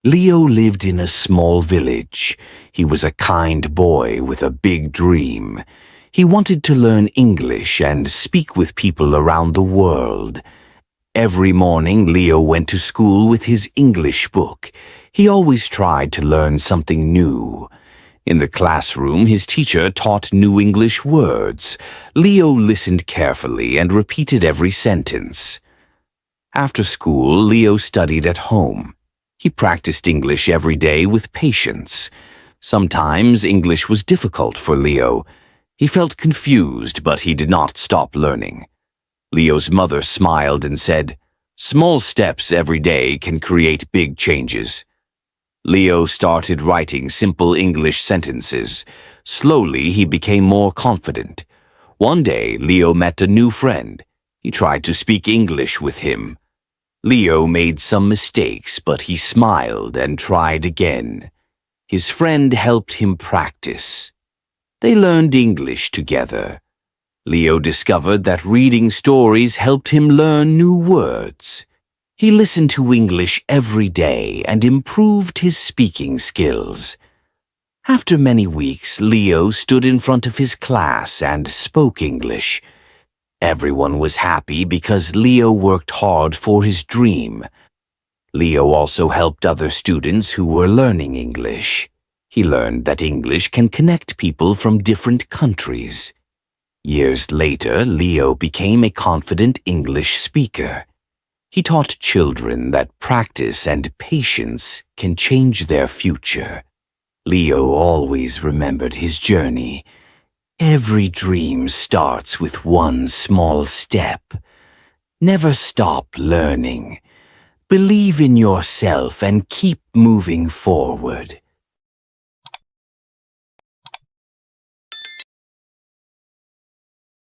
Leo lived in a small village. He was a kind boy with a big dream. He wanted to learn English and speak with people around the world. Every morning, Leo went to school with his English book. He always tried to learn something new. In the classroom, his teacher taught new English words. Leo listened carefully and repeated every sentence. After school, Leo studied at home. He practiced English every day with patience. Sometimes English was difficult for Leo. He felt confused, but he did not stop learning. Leo's mother smiled and said, "Small steps every day can create big changes." Leo started writing simple English sentences. Slowly, he became more confident. One day, Leo met a new friend. He tried to speak English with him. Leo made some mistakes, but he smiled and tried again. His friend helped him practice. They learned English together. Leo discovered that reading stories helped him learn new words. He listened to English every day and improved his speaking skills. After many weeks, Leo stood in front of his class and spoke English. Everyone was happy because Leo worked hard for his dream. Leo also helped other students who were learning English. He learned that English can connect people from different countries. Years later, Leo became a confident English speaker. He taught children that practice and patience can change their future. Leo always remembered his journey. Every dream starts with one small step. Never stop learning. Believe in yourself and keep moving forward.